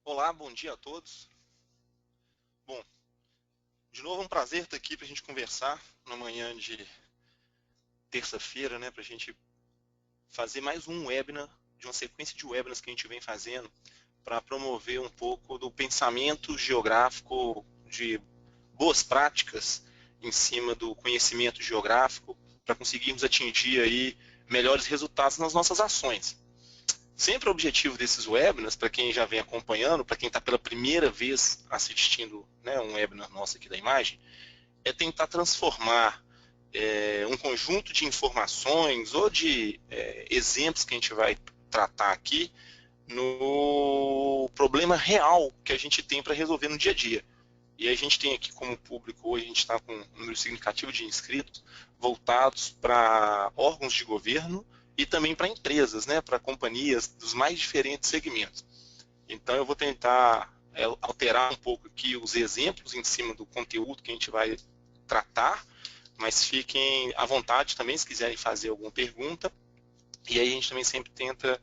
Olá, bom dia a todos. Bom, de novo é um prazer estar aqui para a gente conversar na manhã de terça-feira, né, para a gente fazer mais um webinar, de uma sequência de webinars que a gente vem fazendo para promover um pouco do pensamento geográfico, de boas práticas em cima do conhecimento geográfico, para conseguirmos atingir aí melhores resultados nas nossas ações. Sempre o objetivo desses webinars, para quem já vem acompanhando, para quem está pela primeira vez assistindo, né, um webinar nosso aqui da imagem, é tentar transformar um conjunto de informações ou de exemplos que a gente vai tratar aqui no problema real que a gente tem para resolver no dia a dia. E a gente tem aqui como público, hoje a gente está com um número significativo de inscritos voltados para órgãos de governo e também para empresas, né, para companhias dos mais diferentes segmentos. Então eu vou tentar alterar um pouco aqui os exemplos em cima do conteúdo que a gente vai tratar, mas fiquem à vontade também se quiserem fazer alguma pergunta. E aí a gente também sempre tenta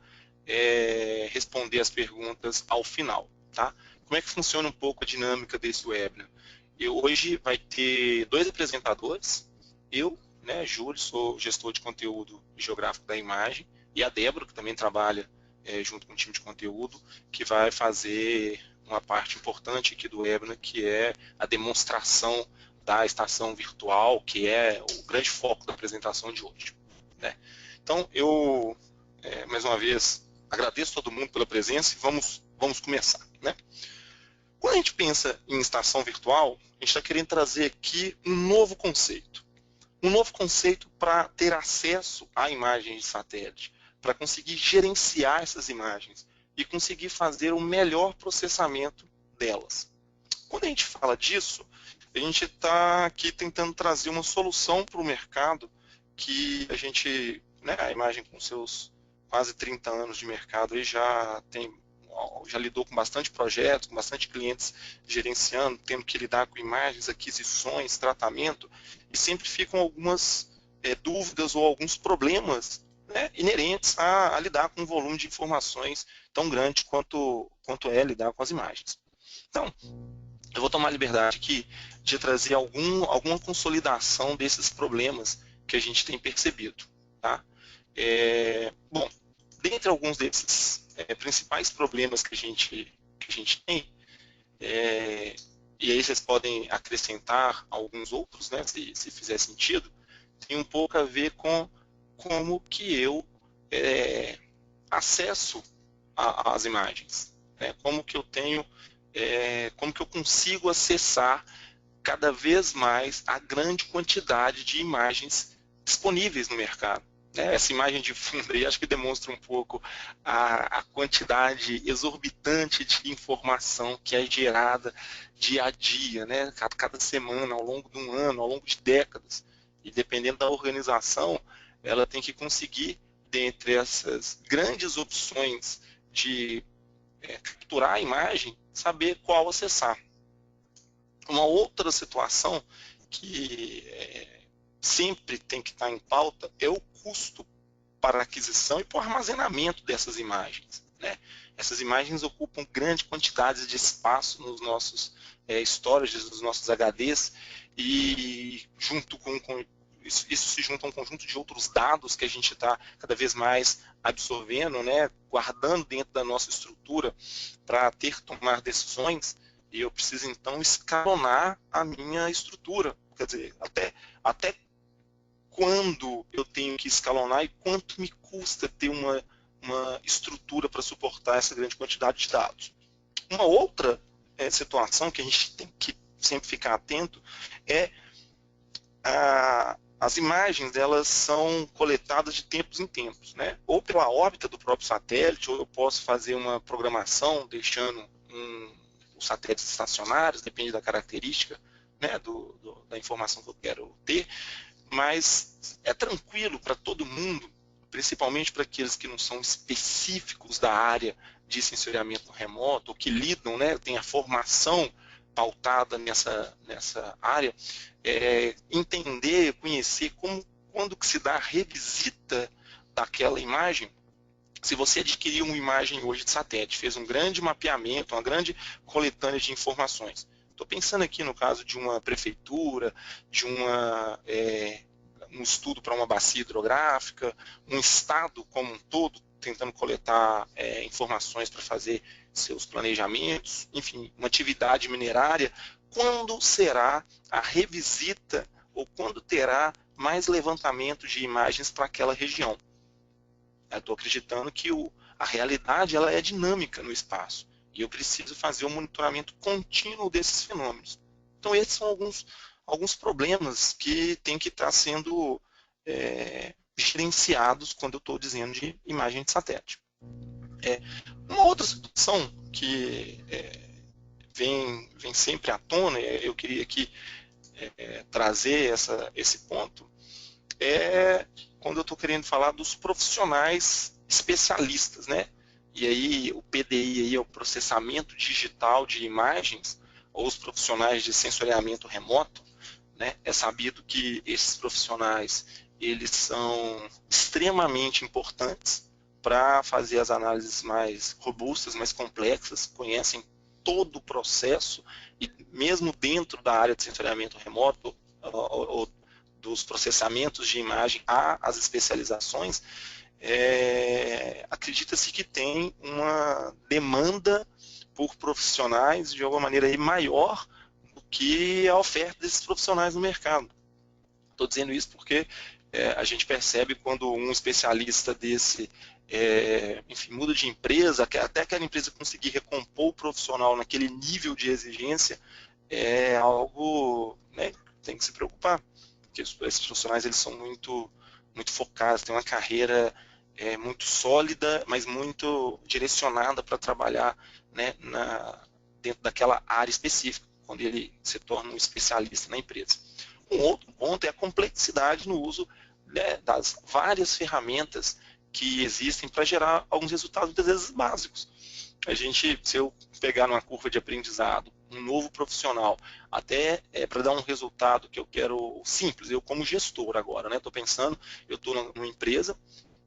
responder as perguntas ao final, tá? Como é que funciona um pouco a dinâmica desse webinar? Hoje vai ter dois apresentadores, eu, né, Júlio, sou gestor de conteúdo geográfico da imagem, e a Débora, que também trabalha junto com o time de conteúdo, que vai fazer uma parte importante aqui do webinar, que é a demonstração da estação virtual, que é o grande foco da apresentação de hoje, né? Então, eu, mais uma vez, agradeço todo mundo pela presença e vamos começar, né? Quando a gente pensa em estação virtual, a gente está querendo trazer aqui um novo conceito. Um novo conceito para ter acesso a imagens de satélite, para conseguir gerenciar essas imagens e conseguir fazer o melhor processamento delas. Quando a gente fala disso, a gente está aqui tentando trazer uma solução para o mercado que a gente, né, a imagem com seus quase 30 anos de mercado aí já lidou com bastante projetos, com bastante clientes gerenciando, tendo que lidar com imagens, aquisições, tratamento, e sempre ficam algumas dúvidas ou alguns problemas, né, inerentes a lidar com um volume de informações tão grande quanto é lidar com as imagens. Então, eu vou tomar a liberdade aqui de trazer alguma consolidação desses problemas que a gente tem percebido. Tá? Bom, dentre alguns desses principais problemas que a gente tem, e aí vocês podem acrescentar alguns outros, né, se fizer sentido, tem um pouco a ver com como que eu acesso às imagens, né? Como que eu consigo acessar cada vez mais a grande quantidade de imagens disponíveis no mercado. Essa imagem de fundo aí acho que demonstra um pouco a quantidade exorbitante de informação que é gerada dia a dia, né? Cada semana, ao longo de um ano, ao longo de décadas. E dependendo da organização, ela tem que conseguir, dentre essas grandes opções de capturar a imagem, saber qual acessar. Uma outra situação que sempre tem que estar em pauta é o custo para a aquisição e para o armazenamento dessas imagens. Né? Essas imagens ocupam grande quantidade de espaço nos nossos storages, nos nossos HDs, e junto com isso se junta a um conjunto de outros dados que a gente está cada vez mais absorvendo, né, guardando dentro da nossa estrutura para ter que tomar decisões, e eu preciso então escalonar a minha estrutura. Quer dizer, até quando eu tenho que escalonar e quanto me custa ter uma estrutura para suportar essa grande quantidade de dados. Uma outra situação que a gente tem que sempre ficar atento é as imagens, elas são coletadas de tempos em tempos, né? Ou pela órbita do próprio satélite, ou eu posso fazer uma programação deixando os satélites estacionários, depende da característica, né, da informação que eu quero ter, mas é tranquilo para todo mundo, principalmente para aqueles que não são específicos da área de sensoriamento remoto, ou que lidam, né, tem a formação pautada nessa área, entender, conhecer quando que se dá a revisita daquela imagem, Se você adquirir uma imagem hoje de satélite, fez um grande mapeamento, uma grande coletânea de informações. Estou pensando aqui no caso de uma prefeitura, de um estudo para uma bacia hidrográfica, um estado como um todo, tentando coletar informações para fazer seus planejamentos, enfim, uma atividade minerária. Quando será a revisita ou quando terá mais levantamento de imagens para aquela região? Eu estou acreditando que a realidade ela é dinâmica no espaço e eu preciso fazer um monitoramento contínuo desses fenômenos. Então, esses são alguns problemas que têm que estar sendo gerenciados quando eu estou dizendo de imagem de satélite. Uma outra situação que vem sempre à tona, eu queria aqui trazer esse ponto, é quando eu estou querendo falar dos profissionais especialistas, né? E aí o PDI aí é o processamento digital de imagens, ou os profissionais de sensoriamento remoto, né? É sabido que esses profissionais eles são extremamente importantes para fazer as análises mais robustas, mais complexas, conhecem todo o processo e mesmo dentro da área de sensoriamento remoto ou dos processamentos de imagem às especializações, acredita-se que tem uma demanda por profissionais de alguma maneira aí maior do que a oferta desses profissionais no mercado. Estou dizendo isso porque a gente percebe quando um especialista desse enfim, muda de empresa, até aquela empresa conseguir recompor o profissional naquele nível de exigência, é algo, né, que tem que se preocupar, porque esses profissionais eles são muito focados, têm uma carreira muito sólida, mas muito direcionada para trabalhar, né, dentro daquela área específica, quando ele se torna um especialista na empresa. Um outro ponto é a complexidade no uso, né, das várias ferramentas que existem para gerar alguns resultados muitas vezes básicos. Se eu pegar numa curva de aprendizado um novo profissional, até para dar um resultado que eu quero simples, eu como gestor agora, né? Estou pensando, eu estou numa empresa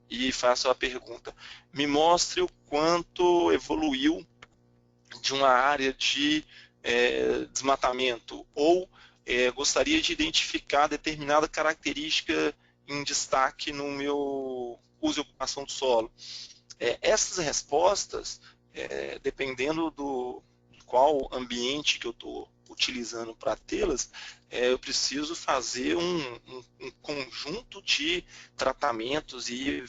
e faço a pergunta: me mostre o quanto evoluiu de uma área de desmatamento, ou gostaria de identificar determinada característica em destaque no meu uso e ocupação do solo. Essas respostas, dependendo do qual ambiente que eu estou utilizando para tê-las, eu preciso fazer um conjunto de tratamentos e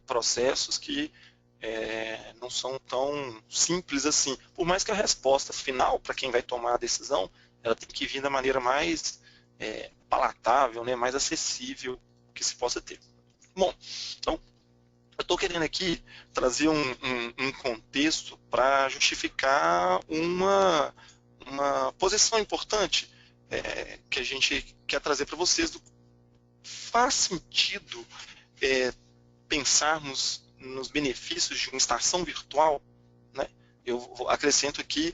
processos que não são tão simples assim. Por mais que a resposta final, para quem vai tomar a decisão, ela tem que vir da maneira mais palatável, né, mais acessível que se possa ter. Bom, então, eu estou querendo aqui trazer um contexto para justificar uma posição importante que a gente quer trazer para vocês. Faz sentido pensarmos nos benefícios de uma estação virtual, né? Eu acrescento aqui,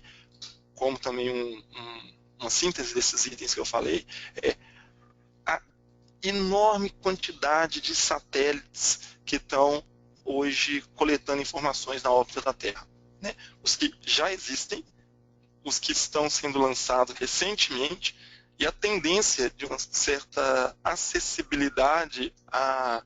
como também uma síntese desses itens que eu falei, a enorme quantidade de satélites que estão hoje coletando informações na órbita da Terra, né? Os que já existem, os que estão sendo lançados recentemente, e a tendência de uma certa acessibilidade a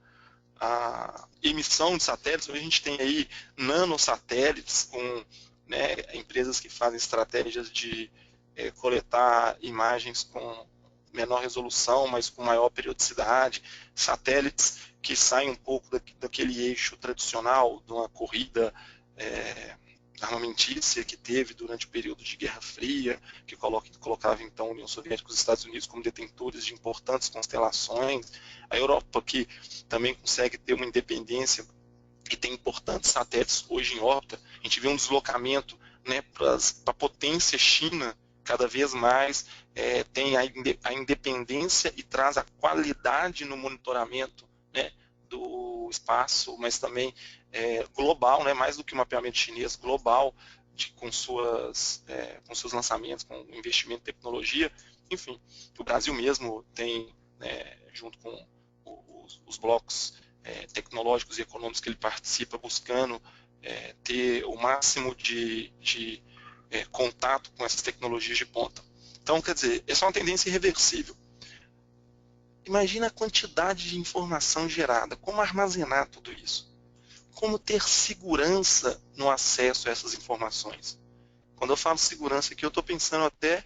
emissão de satélites. A gente tem aí nanosatélites com, né, empresas que fazem estratégias de coletar imagens com menor resolução, mas com maior periodicidade, satélites que saem um pouco daquele eixo tradicional de uma corrida armamentícia que teve durante o período de Guerra Fria, que colocava então a União Soviética e os Estados Unidos como detentores de importantes constelações, a Europa, que também consegue ter uma independência e tem importantes satélites hoje em órbita. A gente vê um deslocamento, né, para a potência China cada vez mais tem a independência e traz a qualidade no monitoramento, né, do espaço, mas também global, né, mais do que o mapeamento chinês, global, com seus lançamentos, com investimento em tecnologia. Enfim, o Brasil mesmo tem, junto com os blocos tecnológicos e econômicos que ele participa, buscando ter o máximo de contato com essas tecnologias de ponta. Então, quer dizer, essa é uma tendência irreversível. Imagina a quantidade de informação gerada, como armazenar tudo isso, como ter segurança no acesso a essas informações. Quando eu falo segurança aqui, eu estou pensando até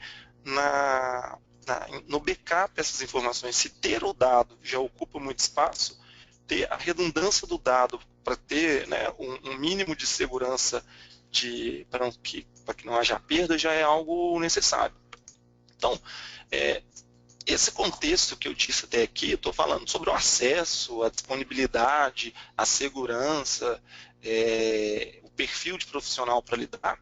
no backup dessas informações. Se ter o dado já ocupa muito espaço, ter a redundância do dado para ter, né, um mínimo de segurança para que não haja perda já é algo necessário. Então, esse contexto que eu disse até aqui, eu estou falando sobre o acesso, a disponibilidade, a segurança, o perfil de profissional para lidar,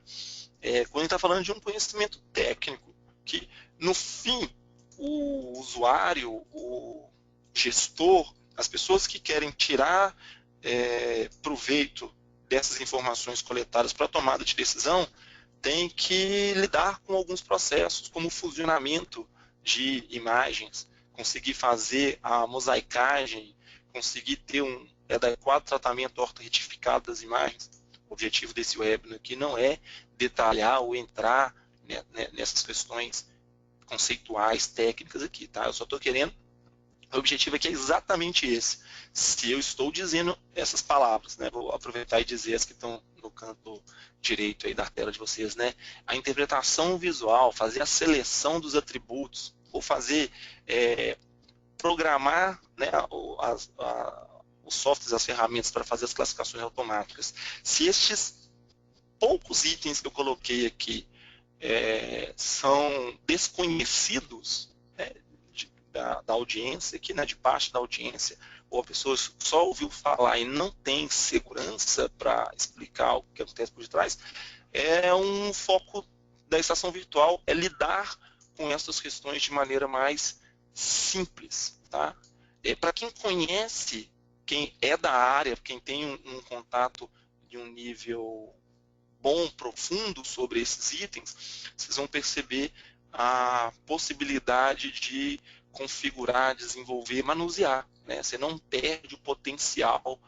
quando a gente está falando de um conhecimento técnico, que no fim o usuário, o gestor, as pessoas que querem tirar proveito dessas informações coletadas para a tomada de decisão, tem que lidar com alguns processos, como o fusionamento de imagens, conseguir fazer a mosaicagem, conseguir ter um adequado tratamento ortoretificado das imagens. O objetivo desse webinar aqui não é detalhar ou entrar nessas questões conceituais, técnicas aqui, tá? Eu só estou querendo, o objetivo aqui é exatamente esse. Se eu estou dizendo essas palavras, né, vou aproveitar e dizer as que estão no canto direito aí da tela de vocês, né? A interpretação visual, fazer a seleção dos atributos, ou fazer, programar, né, os softwares, as ferramentas para fazer as classificações automáticas. Se estes poucos itens que eu coloquei aqui são desconhecidos, né, da audiência, aqui, né, de parte da audiência, ou a pessoa só ouviu falar e não tem segurança para explicar o que acontece por detrás, um foco da estação virtual é lidar com essas questões de maneira mais simples. Tá? Para quem conhece, quem é da área, quem tem um contato de um nível bom, profundo sobre esses itens, vocês vão perceber a possibilidade de configurar, desenvolver, manusear. Né? Você não perde o potencial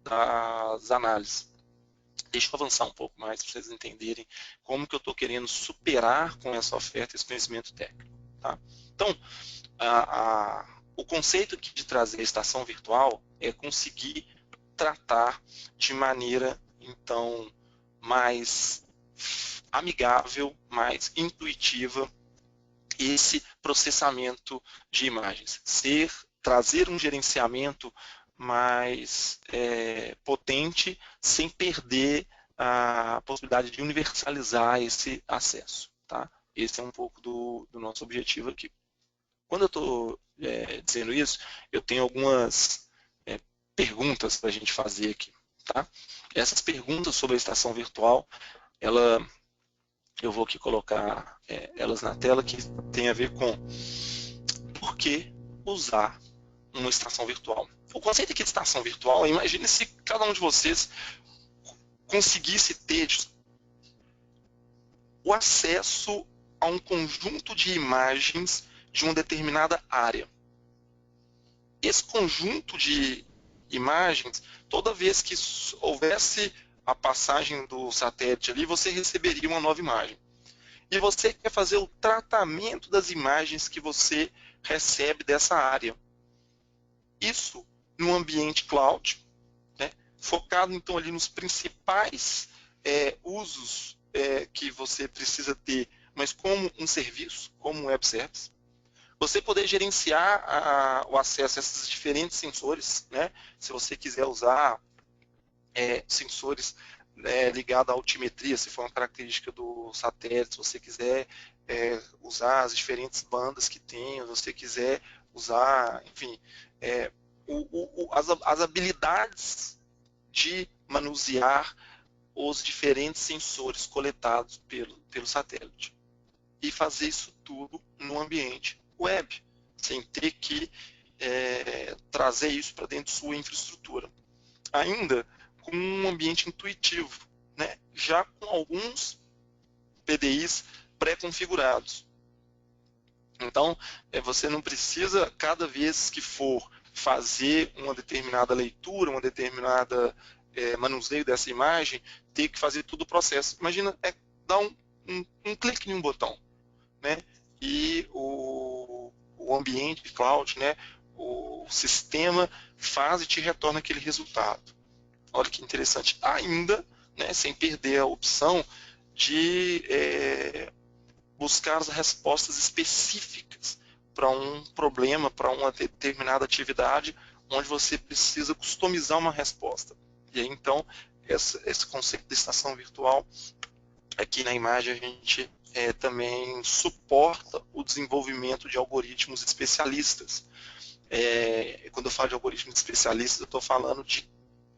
das análises. Deixa eu avançar um pouco mais para vocês entenderem como que eu estou querendo superar com essa oferta esse conhecimento técnico. Tá? Então, o conceito aqui de trazer a estação virtual é conseguir tratar de maneira, então, mais amigável, mais intuitiva esse processamento de imagens. Trazer um gerenciamento mais potente, sem perder a possibilidade de universalizar esse acesso. Tá? Esse é um pouco do nosso objetivo aqui. Quando eu estou dizendo isso, eu tenho algumas perguntas para a gente fazer aqui. Tá? Essas perguntas sobre a estação virtual, eu vou aqui colocar elas na tela, que tem a ver com por que usar uma estação virtual. O conceito aqui de estação virtual, imagine se cada um de vocês conseguisse ter o acesso a um conjunto de imagens de uma determinada área. Esse conjunto de imagens, toda vez que houvesse a passagem do satélite ali, você receberia uma nova imagem. E você quer fazer o tratamento das imagens que você recebe dessa área. Isso no ambiente cloud, né, focado então ali nos principais usos que você precisa ter, mas como um serviço, como um web service. Você poder gerenciar o acesso a esses diferentes sensores, né? Se você quiser usar sensores ligados à altimetria, se for uma característica do satélite, se você quiser usar as diferentes bandas que tem, se você quiser usar, enfim, as habilidades de manusear os diferentes sensores coletados pelo satélite. E fazer isso tudo no ambiente web, sem ter que trazer isso para dentro de sua infraestrutura. Ainda com um ambiente intuitivo, né? Já com alguns PDIs pré-configurados. Então, você não precisa, cada vez que for fazer uma determinada leitura, uma determinada manuseio dessa imagem, ter que fazer todo o processo. Imagina, dar um clique em um botão, né? E o ambiente cloud, né? O sistema faz e te retorna aquele resultado. Olha que interessante. Ainda, né, sem perder a opção de buscar as respostas específicas para um problema, para uma determinada atividade, onde você precisa customizar uma resposta. E aí, então, esse conceito de estação virtual, aqui na imagem a gente também suporta o desenvolvimento de algoritmos especialistas. Quando eu falo de algoritmos especialistas, eu estou falando de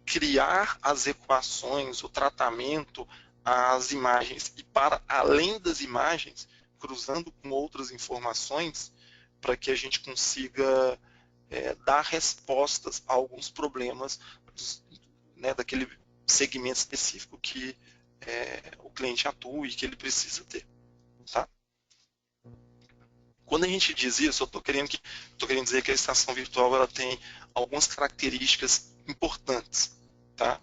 criar as equações, o tratamento, as imagens, e para além das imagens, cruzando com outras informações, para que a gente consiga dar respostas a alguns problemas daquele segmento específico que o cliente atua e que ele precisa ter. Tá? Quando a gente diz isso, eu estou querendo dizer que a estação virtual ela tem algumas características importantes. Tá?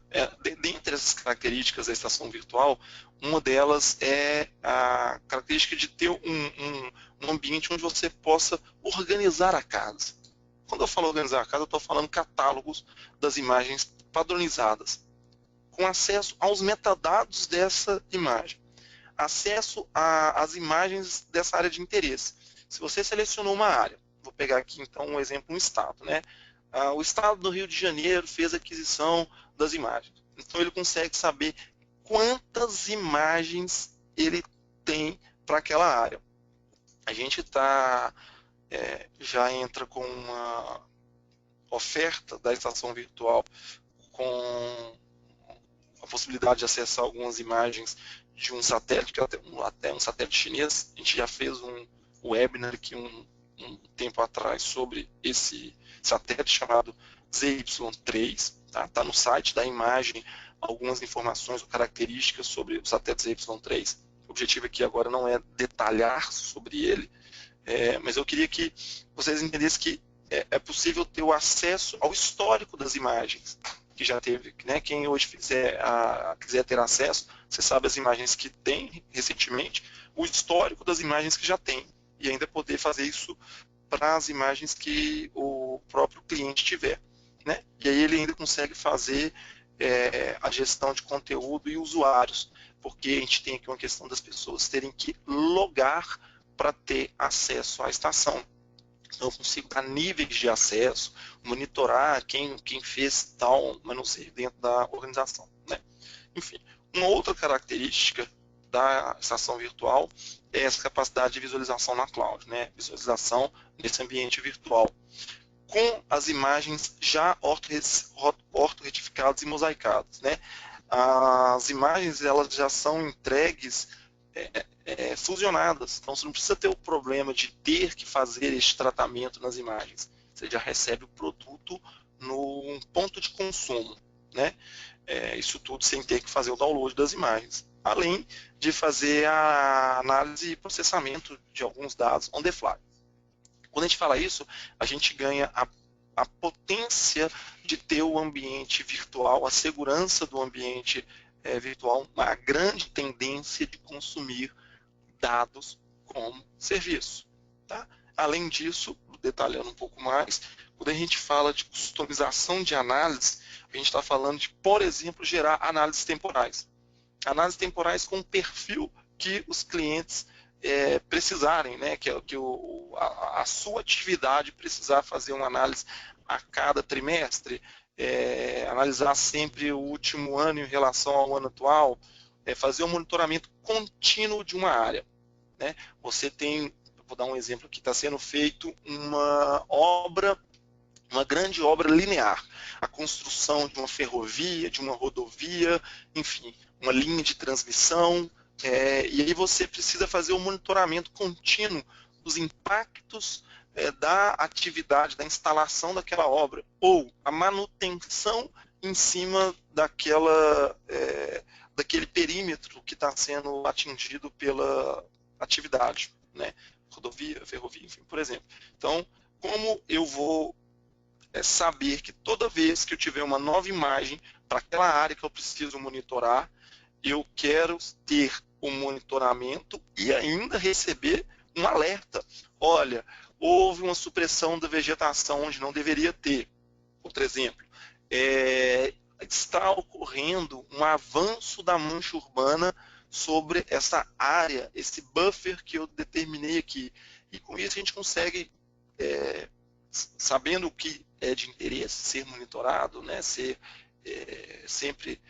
Dentre essas características da estação virtual, uma delas é a característica de ter um ambiente onde você possa organizar a casa. Quando eu falo organizar a casa, eu estou falando catálogos das imagens padronizadas, com acesso aos metadados dessa imagem, acesso às imagens dessa área de interesse. Se você selecionou uma área, vou pegar aqui então um exemplo, um estado, né? O estado do Rio de Janeiro fez a aquisição das imagens. Então ele consegue saber quantas imagens ele tem para aquela área. A gente já entra com uma oferta da estação virtual com a possibilidade de acessar algumas imagens de um satélite, até um satélite chinês. A gente já fez um webinar aqui um tempo atrás sobre esse satélite chamado ZY3. Tá no site da imagem algumas informações ou características sobre o satélite ZY3. O objetivo aqui agora não é detalhar sobre ele, mas eu queria que vocês entendessem que é possível ter o acesso ao histórico das imagens que já teve, né? Quem hoje quiser ter acesso, você sabe as imagens que tem recentemente, o histórico das imagens que já tem, e ainda poder fazer isso para as imagens que o próprio cliente tiver, né? E aí ele ainda consegue fazer a gestão de conteúdo e usuários, porque a gente tem aqui uma questão das pessoas terem que logar para ter acesso à estação. Então, eu consigo dar níveis de acesso, monitorar quem fez tal manuseio dentro da organização, né? Enfim, uma outra característica da estação virtual é essa capacidade de visualização na cloud, né? Visualização nesse ambiente virtual, com as imagens já ortoretificadas e mosaicadas, né? As imagens elas já são entregues fusionadas, então você não precisa ter o problema de ter que fazer este tratamento nas imagens, você já recebe o produto no ponto de consumo, né? Isso tudo sem ter que fazer o download das imagens, além de fazer a análise e processamento de alguns dados on the fly. Quando a gente fala isso, a gente ganha a potência de ter o ambiente virtual, a segurança do ambiente virtual, uma grande tendência de consumir dados como serviço. Tá? Além disso, detalhando um pouco mais, quando a gente fala de customização de análise, a gente está falando de, por exemplo, gerar análises temporais. Análises temporais com o perfil que os clientes precisarem, né? que a sua atividade precisar fazer uma análise a cada trimestre, analisar sempre o último ano em relação ao ano atual, fazer um monitoramento contínuo de uma área. Né? Você tem, vou dar um exemplo aqui, está sendo feito uma grande obra linear, a construção de uma ferrovia, de uma rodovia, enfim, uma linha de transmissão, e aí você precisa fazer um monitoramento contínuo dos impactos da atividade, da instalação daquela obra, ou a manutenção em cima daquele perímetro que está sendo atingido pela atividade, né? Rodovia, ferrovia, enfim, por exemplo. Então, como eu vou saber que toda vez que eu tiver uma nova imagem para aquela área que eu preciso monitorar, eu quero ter o monitoramento e ainda receber um alerta. Olha, houve uma supressão da vegetação onde não deveria ter. Outro exemplo, está ocorrendo um avanço da mancha urbana sobre essa área, esse buffer que eu determinei aqui. E com isso a gente consegue, sabendo o que é de interesse ser monitorado, né, ser sempre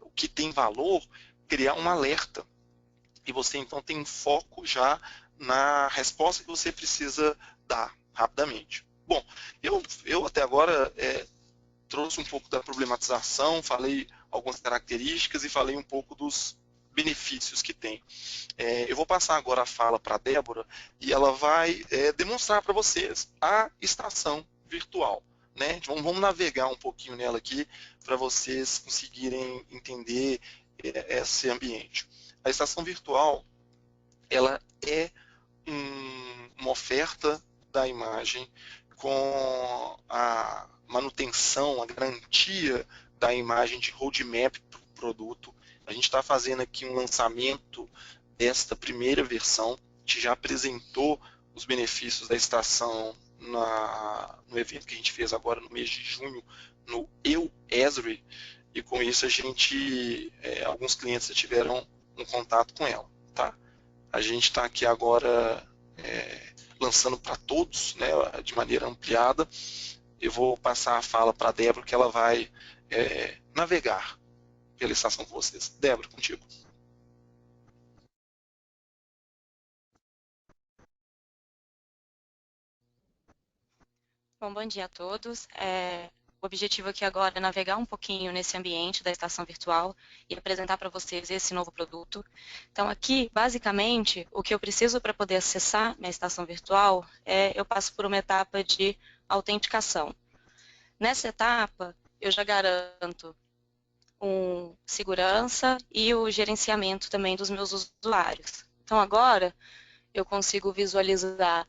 o que tem valor, criar um alerta. E você então tem um foco já na resposta que você precisa dar rapidamente. Bom, eu até agora trouxe um pouco da problematização, falei algumas características e falei um pouco dos benefícios que tem. Eu vou passar agora a fala para a Débora e ela vai demonstrar para vocês a estação virtual. Né? Vamos navegar um pouquinho nela aqui para vocês conseguirem entender esse ambiente. A estação virtual, ela é uma oferta da imagem com a manutenção, a garantia da imagem de roadmap para o produto. A gente está fazendo aqui um lançamento desta primeira versão, a gente já apresentou os benefícios da estação no evento que a gente fez agora no mês de junho, no Esri, e com isso alguns clientes já tiveram um contato com ela. Tá? A gente está aqui agora lançando para todos, né, de maneira ampliada. Eu vou passar a fala para a Débora, que ela vai navegar pela estação com vocês. Débora, contigo. Bom dia a todos. O objetivo aqui agora é navegar um pouquinho nesse ambiente da estação virtual e apresentar para vocês esse novo produto. Então aqui, basicamente, o que eu preciso para poder acessar minha estação virtual eu passo por uma etapa de autenticação. Nessa etapa, eu já garanto segurança e o gerenciamento também dos meus usuários. Então agora, eu consigo visualizar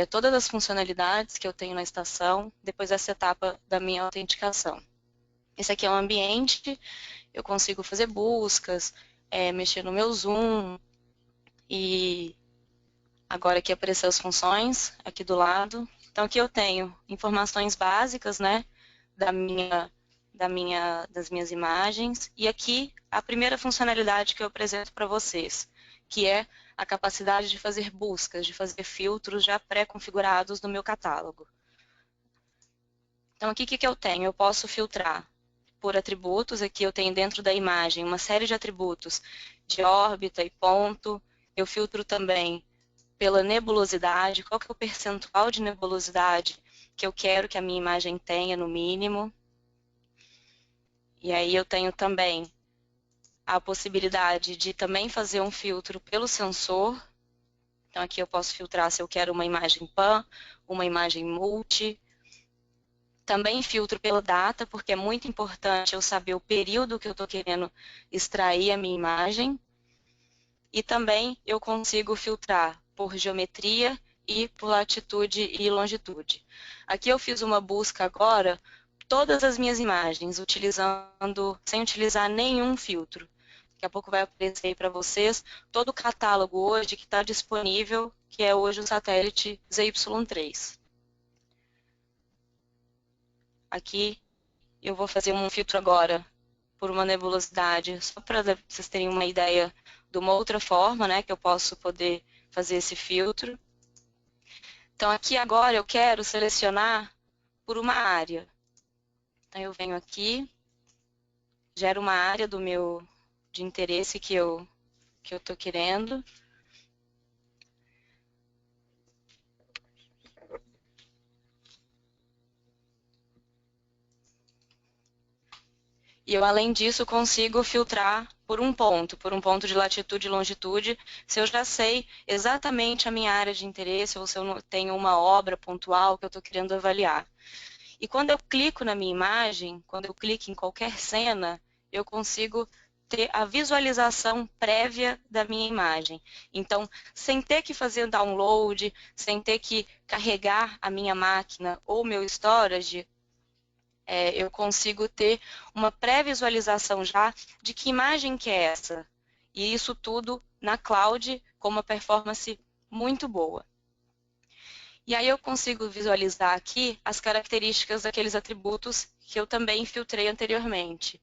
todas as funcionalidades que eu tenho na estação depois dessa etapa da minha autenticação. Esse aqui é um ambiente, eu consigo fazer buscas, mexer no meu Zoom e agora aqui apareceu as funções aqui do lado. Então aqui eu tenho informações básicas, né, das minhas imagens e aqui a primeira funcionalidade que eu apresento para vocês, que é a capacidade de fazer buscas, de fazer filtros já pré-configurados no meu catálogo. Então aqui o que eu tenho? Eu posso filtrar por atributos, aqui eu tenho dentro da imagem uma série de atributos de órbita e ponto, eu filtro também pela nebulosidade, qual que é o percentual de nebulosidade que eu quero que a minha imagem tenha no mínimo. E aí eu tenho também a possibilidade de também fazer um filtro pelo sensor. Então aqui eu posso filtrar se eu quero uma imagem PAN, uma imagem multi. Também filtro pela data, porque é muito importante eu saber o período que eu estou querendo extrair a minha imagem. E também eu consigo filtrar por geometria e por latitude e longitude. Aqui eu fiz uma busca agora, todas as minhas imagens, sem utilizar nenhum filtro. Daqui a pouco vai aparecer aí para vocês todo o catálogo hoje que está disponível, que é hoje o satélite ZY3. Aqui eu vou fazer um filtro agora por uma nebulosidade, só para vocês terem uma ideia de uma outra forma, né, que eu posso poder fazer esse filtro. Então aqui agora eu quero selecionar por uma área. Então eu venho aqui, gero uma área de interesse que eu estou querendo. E eu, além disso, consigo filtrar por um ponto de latitude e longitude, se eu já sei exatamente a minha área de interesse ou se eu tenho uma obra pontual que eu estou querendo avaliar. E quando eu clico na minha imagem, quando eu clico em qualquer cena, eu consigo ter a visualização prévia da minha imagem. Então, sem ter que fazer download, sem ter que carregar a minha máquina ou meu storage, eu consigo ter uma pré-visualização já de que imagem que é essa. E isso tudo na cloud com uma performance muito boa. E aí eu consigo visualizar aqui as características daqueles atributos que eu também filtrei anteriormente.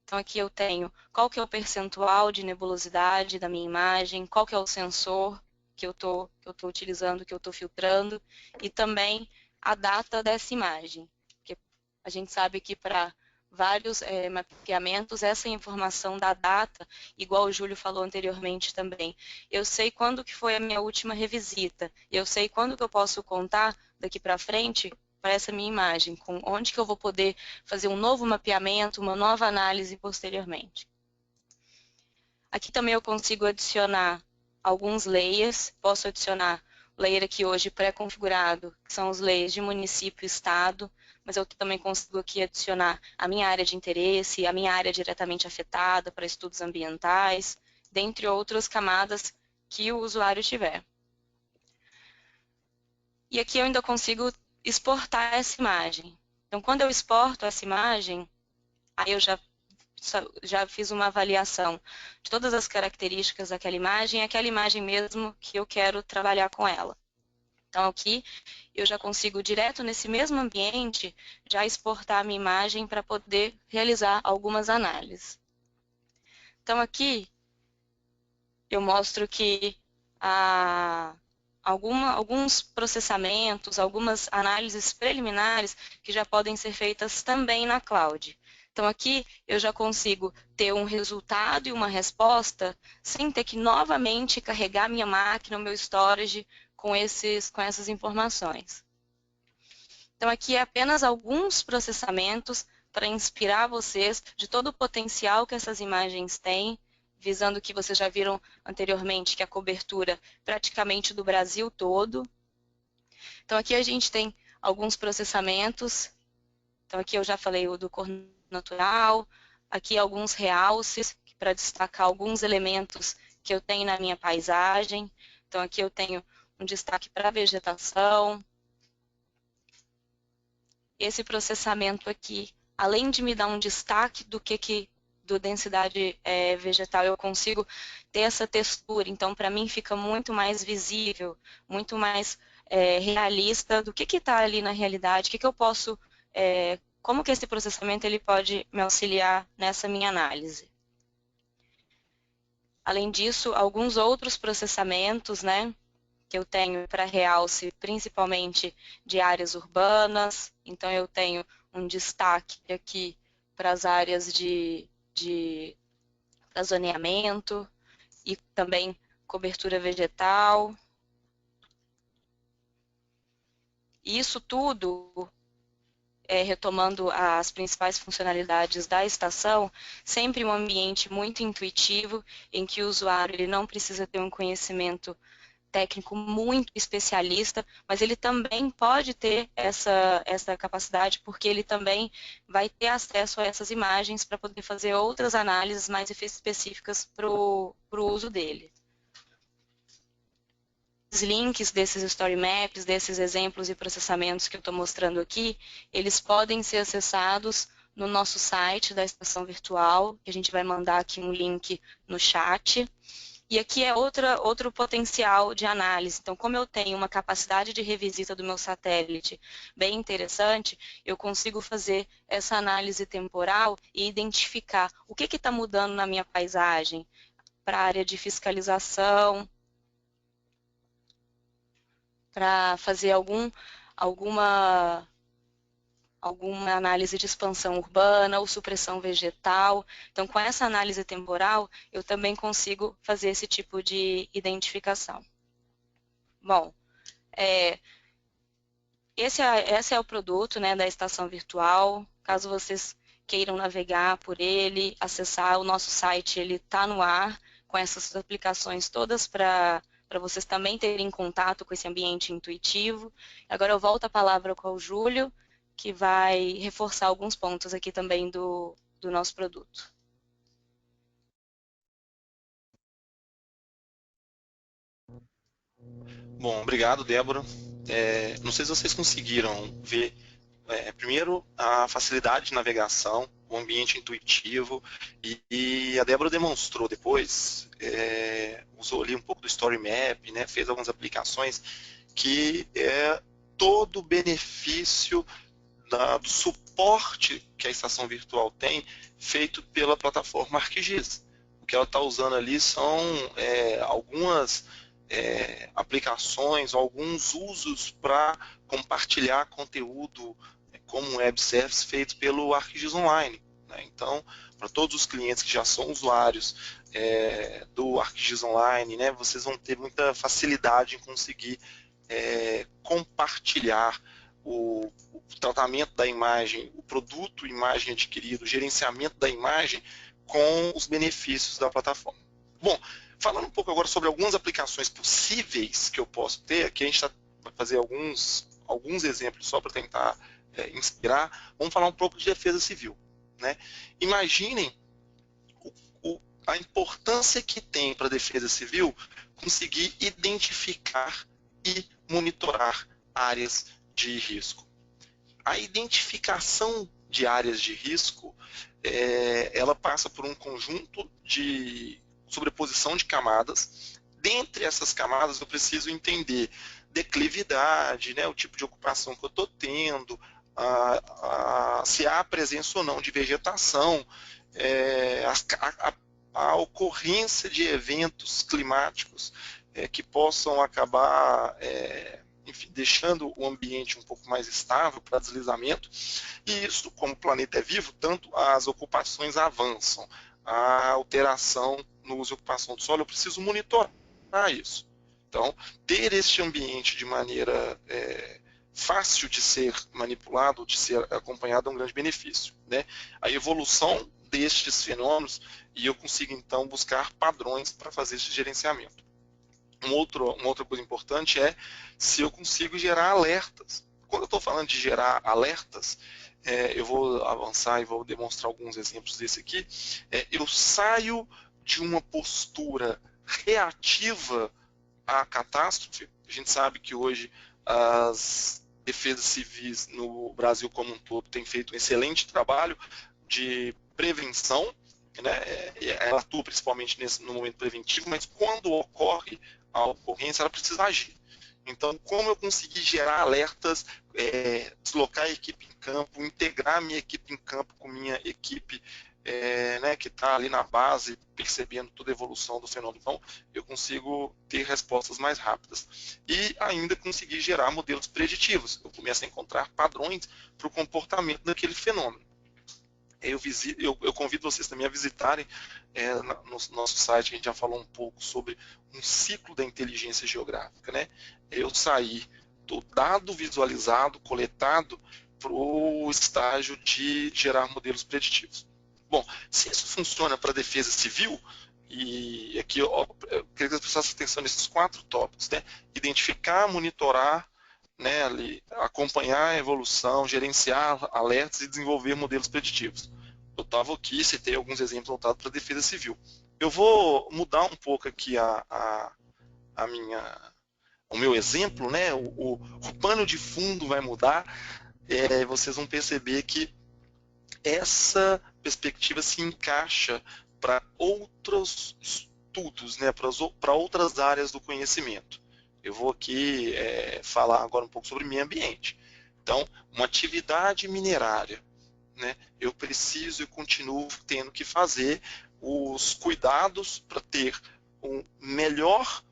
Então aqui eu tenho qual que é o percentual de nebulosidade da minha imagem, qual que é o sensor que eu estou utilizando, que eu estou filtrando, e também a data dessa imagem. Porque a gente sabe que para vários mapeamentos, essa informação da data, igual o Júlio falou anteriormente também, eu sei quando que foi a minha última revisita, eu sei quando que eu posso contar daqui para frente para essa minha imagem, com onde que eu vou poder fazer um novo mapeamento, uma nova análise posteriormente. Aqui também eu consigo adicionar alguns layers, posso adicionar o layer aqui hoje pré-configurado, que são os layers de município e estado, mas eu também consigo aqui adicionar a minha área de interesse, a minha área diretamente afetada para estudos ambientais, dentre outras camadas que o usuário tiver. E aqui eu ainda consigo exportar essa imagem. Então, quando eu exporto essa imagem, aí eu já fiz uma avaliação de todas as características daquela imagem, aquela imagem mesmo que eu quero trabalhar com ela. Então, aqui eu já consigo, direto nesse mesmo ambiente, já exportar a minha imagem para poder realizar algumas análises. Então, aqui eu mostro que alguns processamentos, algumas análises preliminares que já podem ser feitas também na cloud. Então, aqui eu já consigo ter um resultado e uma resposta sem ter que novamente carregar minha máquina, o meu storage com essas informações. Então, aqui é apenas alguns processamentos para inspirar vocês de todo o potencial que essas imagens têm, visando que vocês já viram anteriormente que a cobertura praticamente do Brasil todo. Então, aqui a gente tem alguns processamentos. Então, aqui eu já falei o do cor natural, aqui alguns realces para destacar alguns elementos que eu tenho na minha paisagem. Então, aqui eu tenho um destaque para a vegetação. Esse processamento aqui, além de me dar um destaque do densidade vegetal, eu consigo ter essa textura. Então, para mim, fica muito mais visível, muito mais realista do que está ali na realidade, o que eu posso, como que esse processamento ele pode me auxiliar nessa minha análise. Além disso, alguns outros processamentos, né, que eu tenho para realce, principalmente de áreas urbanas. Então, eu tenho um destaque aqui para as áreas de zoneamento e também cobertura vegetal. E isso tudo, retomando as principais funcionalidades da estação, sempre um ambiente muito intuitivo, em que o usuário ele não precisa ter um conhecimento técnico muito especialista, mas ele também pode ter essa capacidade, porque ele também vai ter acesso a essas imagens para poder fazer outras análises mais específicas para o uso dele. Os links desses story maps, desses exemplos e processamentos que eu estou mostrando aqui, eles podem ser acessados no nosso site da estação virtual, que a gente vai mandar aqui um link no chat. E aqui é outro potencial de análise. Então, como eu tenho uma capacidade de revisita do meu satélite bem interessante, eu consigo fazer essa análise temporal e identificar o que está mudando na minha paisagem para a área de fiscalização, para fazer alguma análise de expansão urbana ou supressão vegetal. Então, com essa análise temporal, eu também consigo fazer esse tipo de identificação. Bom, esse é o produto, né, da estação virtual. Caso vocês queiram navegar por ele, acessar o nosso site, ele está no ar, com essas aplicações todas para vocês também terem contato com esse ambiente intuitivo. Agora eu volto a palavra com o Júlio, que vai reforçar alguns pontos aqui também do nosso produto. Bom, obrigado, Débora. Não sei se vocês conseguiram ver, primeiro, a facilidade de navegação, o ambiente intuitivo, e a Débora demonstrou depois, usou ali um pouco do Story Map, né, fez algumas aplicações que é todo o benefício do suporte que a estação virtual tem, feito pela plataforma ArcGIS. O que ela está usando ali são algumas aplicações, alguns usos para compartilhar conteúdo como um web service feito pelo ArcGIS Online. Né? Então, para todos os clientes que já são usuários do ArcGIS Online, né, vocês vão ter muita facilidade em conseguir compartilhar o tratamento da imagem, o produto imagem adquirido, o gerenciamento da imagem com os benefícios da plataforma. Bom, falando um pouco agora sobre algumas aplicações possíveis que eu posso ter, aqui a gente vai fazer alguns exemplos só para tentar inspirar. Vamos falar um pouco de defesa civil. Né? Imaginem a importância que tem para a defesa civil conseguir identificar e monitorar áreas de risco. A identificação de áreas de risco, ela passa por um conjunto de sobreposição de camadas. Dentre essas camadas, eu preciso entender declividade, né, o tipo de ocupação que eu estou tendo, se há presença ou não de vegetação, a ocorrência de eventos climáticos que possam acabar enfim, deixando o ambiente um pouco mais estável para deslizamento. E isso, como o planeta é vivo, tanto as ocupações avançam, a alteração no uso e ocupação do solo, eu preciso monitorar isso. Então, ter este ambiente de maneira fácil de ser manipulado, de ser acompanhado, é um grande benefício. Né? A evolução destes fenômenos, e eu consigo, então, buscar padrões para fazer esse gerenciamento. Uma outra coisa importante é se eu consigo gerar alertas. Quando eu estou falando de gerar alertas, eu vou avançar e vou demonstrar alguns exemplos desse aqui. Eu saio de uma postura reativa à catástrofe. A gente sabe que hoje as defesas civis no Brasil como um todo têm feito um excelente trabalho de prevenção, né? Ela atua principalmente no momento preventivo, mas quando ocorre a ocorrência, ela precisa agir. Então, como eu conseguir gerar alertas, deslocar a equipe em campo, integrar a minha equipe em campo com minha equipe né, que está ali na base, percebendo toda a evolução do fenômeno, então eu consigo ter respostas mais rápidas. E ainda conseguir gerar modelos preditivos. Eu começo a encontrar padrões para o comportamento daquele fenômeno. Eu convido vocês também a visitarem no nosso site, a gente já falou um pouco sobre um ciclo da inteligência geográfica. Né? Eu saí do dado visualizado, coletado, para o estágio de gerar modelos preditivos. Bom, se isso funciona para a defesa civil, e aqui eu queria que as pessoas prestassem atenção nesses 4 tópicos, né? Identificar, monitorar, né, ali, acompanhar a evolução, gerenciar alertas e desenvolver modelos preditivos. Eu estava aqui, citei alguns exemplos voltados para a defesa civil. Eu vou mudar um pouco aqui o meu exemplo, né? O pano de fundo vai mudar. Vocês vão perceber que essa perspectiva se encaixa para outros estudos, né? Para outras áreas do conhecimento. Eu vou aqui falar agora um pouco sobre meio ambiente. Então, uma atividade minerária, né? Eu preciso e continuo tendo que fazer os cuidados para ter um melhor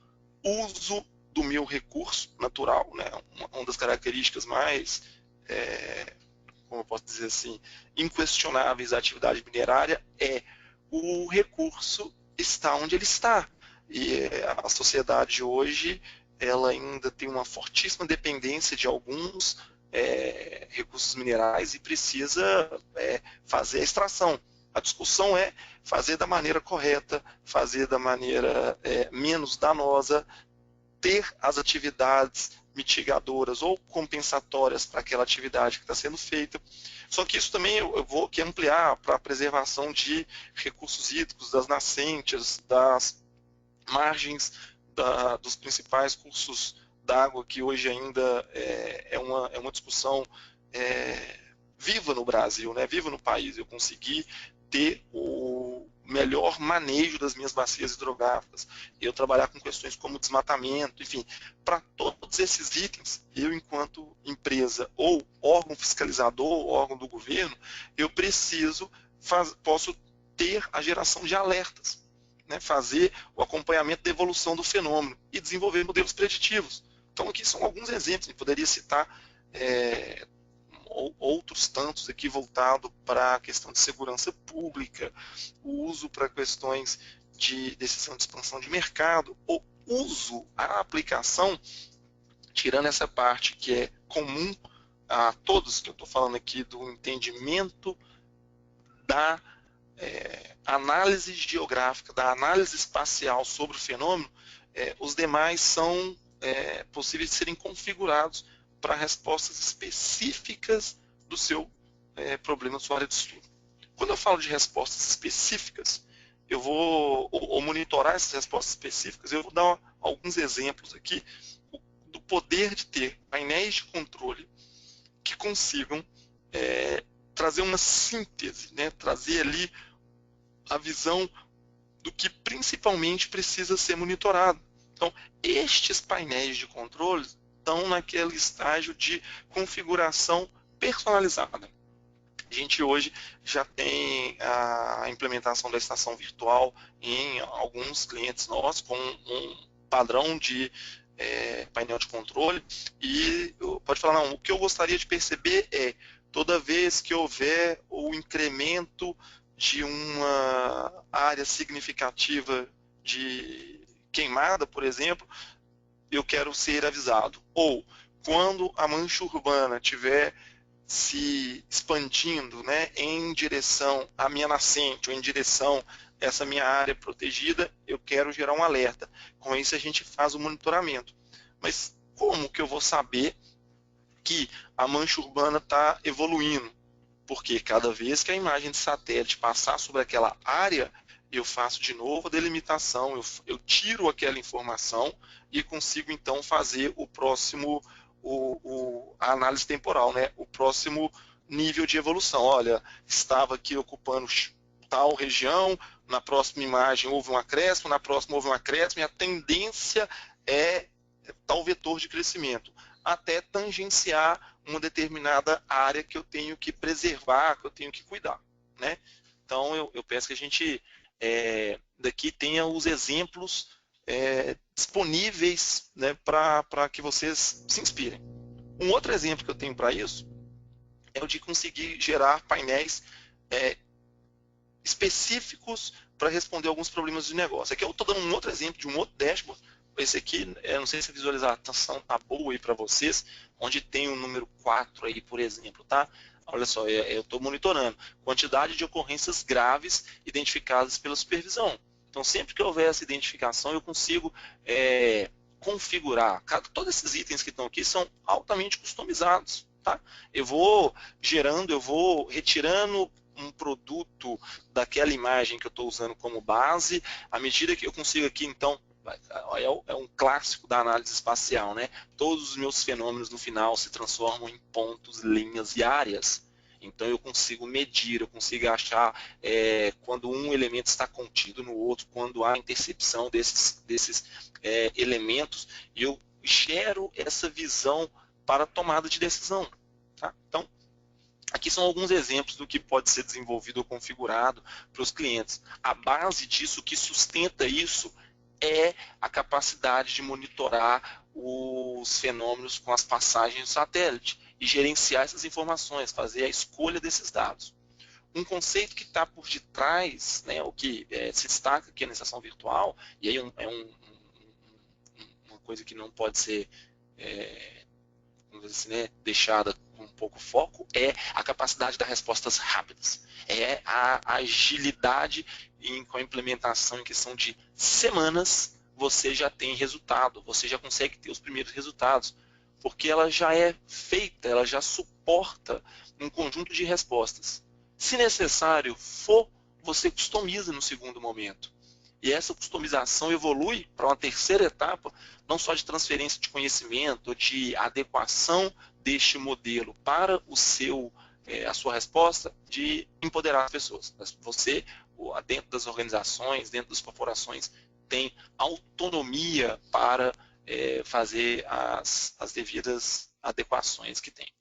uso do meu recurso natural. Né? Uma das características mais, como eu posso dizer assim, inquestionáveis da atividade minerária é o recurso está onde ele está. E a sociedade hoje ela ainda tem uma fortíssima dependência de alguns recursos minerais e precisa fazer a extração. A discussão é fazer da maneira correta, fazer da maneira menos danosa, ter as atividades mitigadoras ou compensatórias para aquela atividade que está sendo feita. Só que isso também eu vou aqui ampliar para a preservação de recursos hídricos, das nascentes, das margens dos principais cursos d'água que hoje ainda é uma discussão viva no Brasil, né? Viva no país. Eu consegui ter o melhor manejo das minhas bacias hidrográficas, eu trabalhar com questões como desmatamento, enfim, para todos esses itens, eu enquanto empresa ou órgão fiscalizador, ou órgão do governo, eu posso ter a geração de alertas, né, fazer o acompanhamento da evolução do fenômeno e desenvolver modelos preditivos. Então aqui são alguns exemplos, eu poderia citar outros tantos aqui voltado para a questão de segurança pública, o uso para questões de decisão de expansão de mercado, o uso, a aplicação, tirando essa parte que é comum a todos, que eu estou falando aqui do entendimento da análise geográfica, da análise espacial sobre o fenômeno, os demais são possíveis de serem configurados para respostas específicas do seu problema, da sua área de estudo. Quando eu falo de respostas específicas, eu vou ou monitorar essas respostas específicas, eu vou dar alguns exemplos aqui do poder de ter painéis de controle que consigam trazer uma síntese, né? Trazer ali a visão do que principalmente precisa ser monitorado. Então, estes painéis de controle estão naquele estágio de configuração personalizada. A gente hoje já tem a implementação da estação virtual em alguns clientes nossos com um padrão de painel de controle e pode falar, não, o que eu gostaria de perceber é toda vez que houver o incremento de uma área significativa de queimada, por exemplo, eu quero ser avisado. Ou quando a mancha urbana estiver se expandindo, né, em direção à minha nascente ou em direção a essa minha área protegida, eu quero gerar um alerta. Com isso a gente faz o monitoramento. Mas como que eu vou saber que a mancha urbana está evoluindo? Porque cada vez que a imagem de satélite passar sobre aquela área, eu faço de novo a delimitação, eu tiro aquela informação e consigo então fazer o próximo, a análise temporal, né? O próximo nível de evolução. Olha, estava aqui ocupando tal região, na próxima imagem houve um acréscimo, na próxima houve um acréscimo, e a tendência é tal vetor de crescimento, até tangenciar uma determinada área que eu tenho que preservar, que eu tenho que cuidar, né? Então, eu peço que a gente daqui tenha os exemplos disponíveis, né, para que vocês se inspirem. Um outro exemplo que eu tenho para isso é o de conseguir gerar painéis específicos para responder alguns problemas de negócio. Aqui eu estou dando um outro exemplo de um outro dashboard. Esse aqui, eu não sei se a visualização está boa aí para vocês, onde tem o número 4 aí, por exemplo, tá? Olha só, eu estou monitorando quantidade de ocorrências graves identificadas pela supervisão. Então, sempre que houver essa identificação, eu consigo configurar. Todos esses itens que estão aqui são altamente customizados, tá? Eu vou gerando, eu vou retirando um produto daquela imagem que eu estou usando como base, à medida que eu consigo aqui, então, é um clássico da análise espacial, né? Todos os meus fenômenos no final se transformam em pontos, linhas e áreas. Então eu consigo medir, eu consigo achar quando um elemento está contido no outro, quando há intercepção desses elementos, e eu gero essa visão para tomada de decisão. Tá? Então, aqui são alguns exemplos do que pode ser desenvolvido ou configurado para os clientes. A base disso, o que sustenta isso, é a capacidade de monitorar os fenômenos com as passagens do satélite e gerenciar essas informações, fazer a escolha desses dados. Um conceito que está por detrás, né, o que se destaca aqui na estação virtual, e aí uma coisa que não pode ser vamos dizer assim, né, deixada com um pouco foco, é a capacidade das respostas rápidas. É a agilidade com a implementação em questão de semanas, você já tem resultado, você já consegue ter os primeiros resultados, porque ela já é feita, ela já suporta um conjunto de respostas. Se necessário for, você customiza no segundo momento. E essa customização evolui para uma terceira etapa, não só de transferência de conhecimento, de adequação deste modelo para a sua resposta, de empoderar as pessoas. Você, dentro das organizações, dentro das corporações, tem autonomia para fazer as devidas adequações que tem.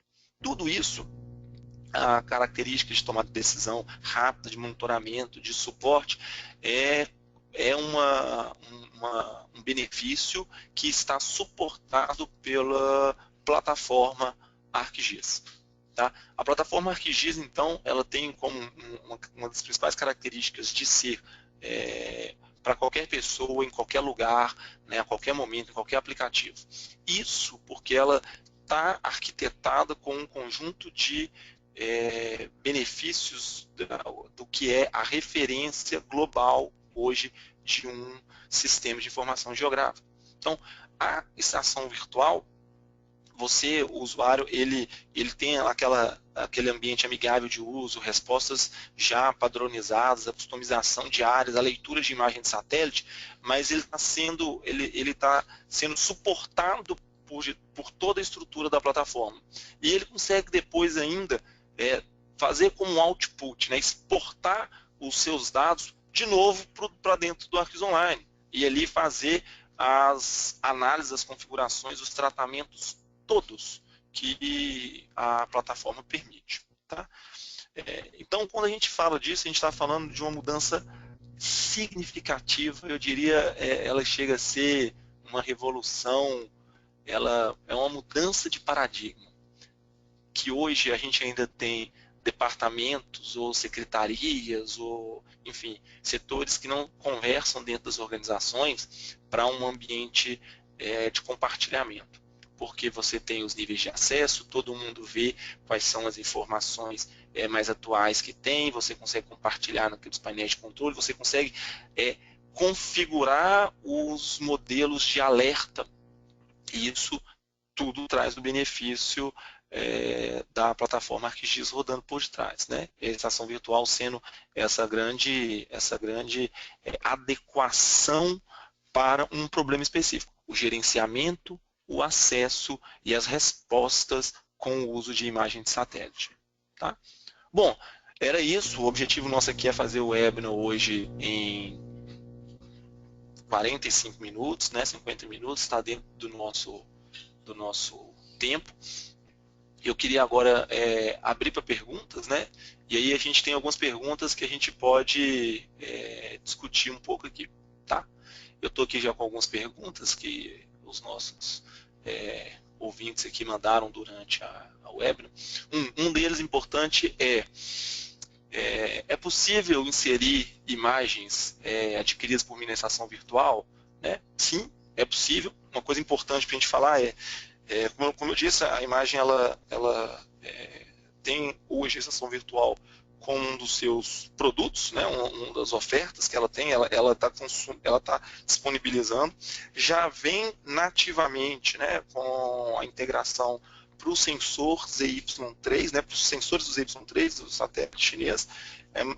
Tudo isso, a característica de tomada de decisão rápida, de monitoramento, de suporte, é um benefício que está suportado pela plataforma ArcGIS. Tá? A plataforma ArcGIS, então, ela tem como uma das principais características de ser para qualquer pessoa, em qualquer lugar, né, a qualquer momento, em qualquer aplicativo. Isso porque ela está arquitetada com um conjunto de benefícios do que é a referência global hoje de um sistema de informação geográfica. Então, a estação virtual, você, o usuário, ele tem aquele ambiente amigável de uso, respostas já padronizadas, a customização de áreas, a leitura de imagem de satélite, mas ele está sendo suportado por toda a estrutura da plataforma. E ele consegue depois ainda fazer como output, né, exportar os seus dados de novo para dentro do ArcGIS Online e ali fazer as análises, as configurações, os tratamentos todos que a plataforma permite. Tá? Então, quando a gente fala disso, a gente está falando de uma mudança significativa, eu diria, ela chega a ser uma revolução, ela é uma mudança de paradigma, que hoje a gente ainda tem departamentos ou secretarias ou, enfim, setores que não conversam dentro das organizações para um ambiente de compartilhamento, porque você tem os níveis de acesso, todo mundo vê quais são as informações mais atuais que tem, você consegue compartilhar naqueles painéis de controle, você consegue configurar os modelos de alerta, e isso tudo traz o benefício da plataforma ArcGIS rodando por detrás, né? E a estação virtual sendo essa grande adequação para um problema específico, o gerenciamento, o acesso e as respostas com o uso de imagem de satélite. Tá? Bom, era isso. O objetivo nosso aqui é fazer o webinar hoje em 45 minutos, né? 50 minutos, está dentro do nosso tempo. Eu queria agora abrir para perguntas, né? E aí a gente tem algumas perguntas que a gente pode discutir um pouco aqui, tá? Eu estou aqui já com algumas perguntas que os nossos ouvintes aqui mandaram durante a webinar. Um deles importante é possível inserir imagens adquiridas por mim na estação virtual? Né? Sim, é possível. Uma coisa importante para a gente falar como eu disse, a imagem ela tem hoje a estação virtual como um dos seus produtos, né, uma das ofertas que ela tem, ela está disponibilizando, já vem nativamente, né, com a integração para o sensor ZY3, né, para os sensores do ZY3, do satélite chinês,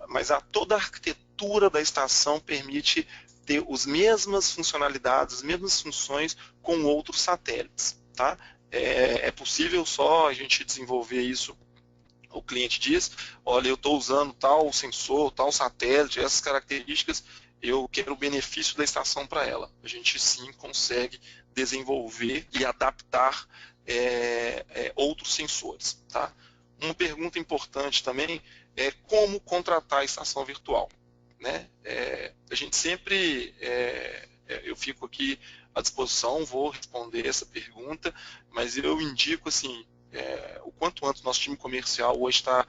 mas toda a arquitetura da estação permite ter as mesmas funcionalidades, as mesmas funções com outros satélites. Tá? É possível só a gente desenvolver isso. O cliente diz, olha, eu estou usando tal sensor, tal satélite, essas características, eu quero o benefício da estação para ela. A gente sim consegue desenvolver e adaptar outros sensores. Tá? Uma pergunta importante também é como contratar a estação virtual. Né? A gente sempre, eu fico aqui à disposição, vou responder essa pergunta, mas eu indico assim, o quanto antes nosso time comercial hoje está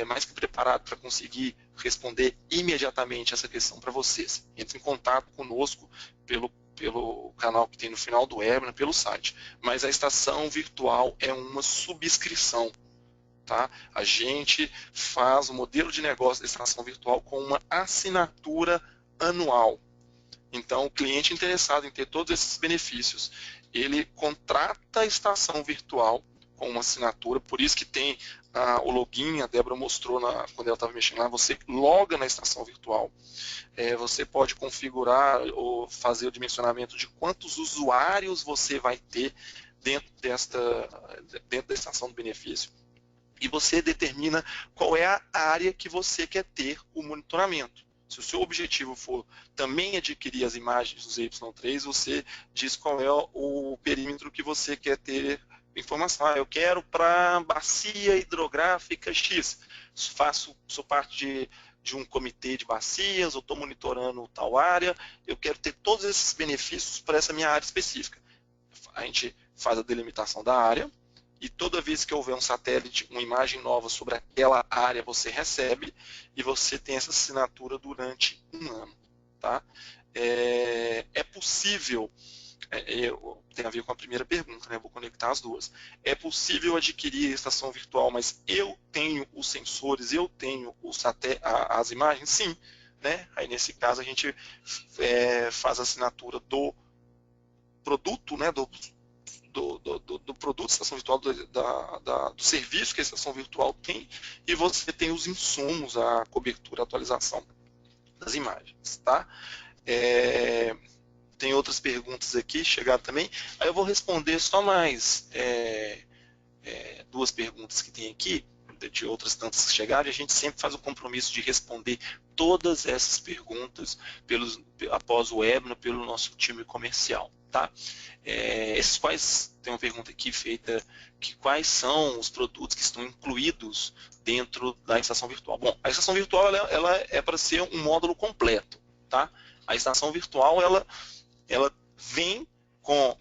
mais que preparado para conseguir responder imediatamente essa questão para vocês. Entre em contato conosco pelo canal que tem no final do webinar, pelo site. Mas a estação virtual é uma subscrição. Tá? A gente faz o modelo de negócio da estação virtual com uma assinatura anual. Então, o cliente interessado em ter todos esses benefícios, ele contrata a estação virtual com uma assinatura, por isso que tem o login, a Débora mostrou quando ela estava mexendo lá, você loga na estação virtual, você pode configurar ou fazer o dimensionamento de quantos usuários você vai ter dentro da estação do benefício, e você determina qual é a área que você quer ter o monitoramento. Se o seu objetivo for também adquirir as imagens dos Y3, você diz qual é o perímetro que você quer ter informação. Eu quero para bacia hidrográfica X. Sou parte de um comitê de bacias, eu estou monitorando tal área, eu quero ter todos esses benefícios para essa minha área específica. A gente faz a delimitação da área, e toda vez que houver um satélite, uma imagem nova sobre aquela área, você recebe e você tem essa assinatura durante um ano. Tá? É possível, tem a ver com a primeira pergunta, né? Vou conectar as duas. É possível adquirir a estação virtual, mas eu tenho os sensores, eu tenho as imagens? Sim. Né? Aí nesse caso a gente faz a assinatura do produto, né? do produto da estação virtual, do serviço que a estação virtual tem, e você tem os insumos, a cobertura, a atualização das imagens. Tá? Tem outras perguntas aqui, chegaram também. Aí eu vou responder só mais duas perguntas que tem aqui, de outras tantas que chegaram, e a gente sempre faz o compromisso de responder todas essas perguntas após o webinar pelo nosso time comercial. Tá? Tem uma pergunta aqui feita, quais são os produtos que estão incluídos dentro da estação virtual? Bom, a estação virtual ela é para ser um módulo completo. Tá? A estação virtual ela vem com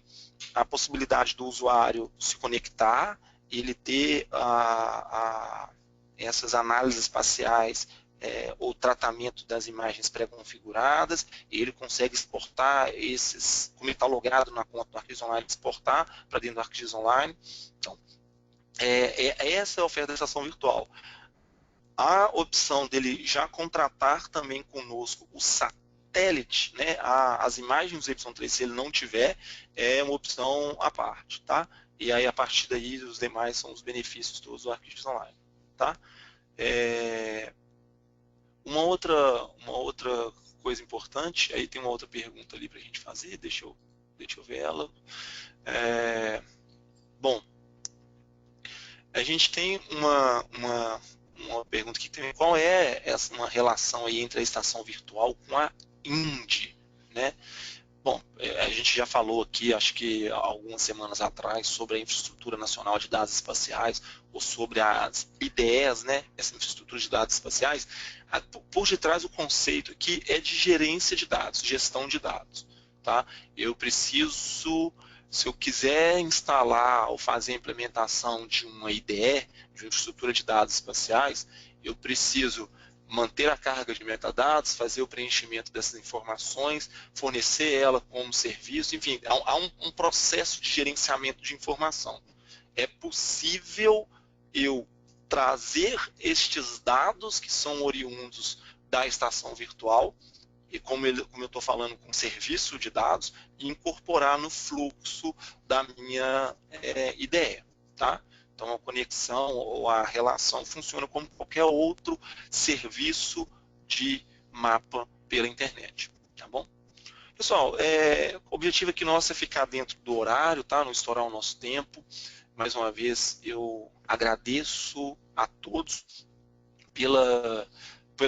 a possibilidade do usuário se conectar, ele ter essas análises espaciais, o tratamento das imagens pré-configuradas, ele consegue exportar como ele está logado na conta do ArcGIS Online, exportar para dentro do ArcGIS Online. Então, essa é a oferta da estação virtual. A opção dele já contratar também conosco o satélite, né, as imagens do Y3, se ele não tiver, é uma opção à parte. Tá? E aí, a partir daí, os demais são os benefícios todos do ArcGIS Online. Tá? Uma outra coisa importante, aí tem uma outra pergunta ali para a gente fazer, deixa eu ver ela. Bom, a gente tem uma pergunta aqui também, qual é uma relação aí entre a estação virtual com a INDE, né? Bom, a gente já falou aqui, acho que algumas semanas atrás, sobre a Infraestrutura Nacional de Dados Espaciais, ou sobre as IDEs, né? Essa infraestrutura de dados espaciais. Por detrás, o conceito aqui é de gerência de dados, gestão de dados. Tá? Eu preciso, se eu quiser instalar ou fazer a implementação de uma IDE, de uma infraestrutura de dados espaciais, eu preciso manter a carga de metadados, fazer o preenchimento dessas informações, fornecer ela como serviço, enfim, há um processo de gerenciamento de informação. É possível eu trazer estes dados que são oriundos da estação virtual, e como eu estou falando com serviço de dados, e incorporar no fluxo da minha IDE. Tá? Então, a conexão ou a relação funciona como qualquer outro serviço de mapa pela internet. Tá bom? Pessoal, o objetivo aqui nosso é ficar dentro do horário, tá? Não estourar o nosso tempo. Mais uma vez, eu agradeço a todos pela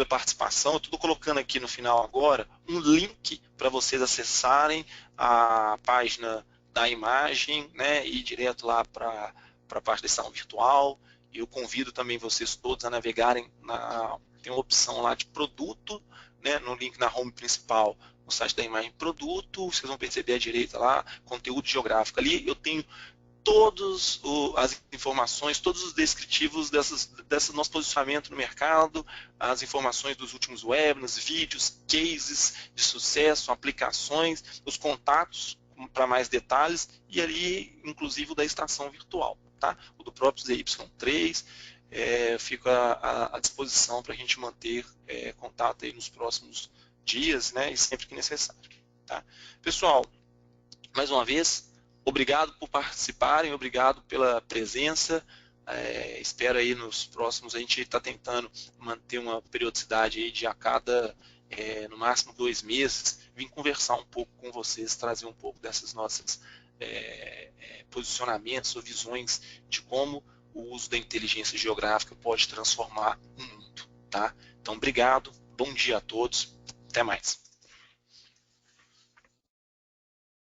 participação. Eu estou colocando aqui no final agora um link para vocês acessarem a página da imagem, né? E ir direto lá para a parte da estação virtual. Eu convido também vocês todos a navegarem, tem uma opção lá de produto, né, no link na home principal, no site da imagem produto, vocês vão perceber à direita lá, conteúdo geográfico. Ali eu tenho todas as informações, todos os descritivos desse nosso posicionamento no mercado, as informações dos últimos webinars, vídeos, cases de sucesso, aplicações, os contatos para mais detalhes, e ali, inclusive, o da estação virtual. Tá? O do próprio ZY3, fico à disposição para a gente manter contato aí nos próximos dias, né, e sempre que necessário. Tá? Pessoal, mais uma vez, Obrigado por participarem, obrigado pela presença. Espero aí nos próximos, a gente está tentando manter uma periodicidade aí de a cada, no máximo 2 meses, vir conversar um pouco com vocês, trazer um pouco dessas nossas posicionamentos ou visões de como o uso da inteligência geográfica pode transformar o mundo, tá? Então, obrigado, bom dia a todos, até mais.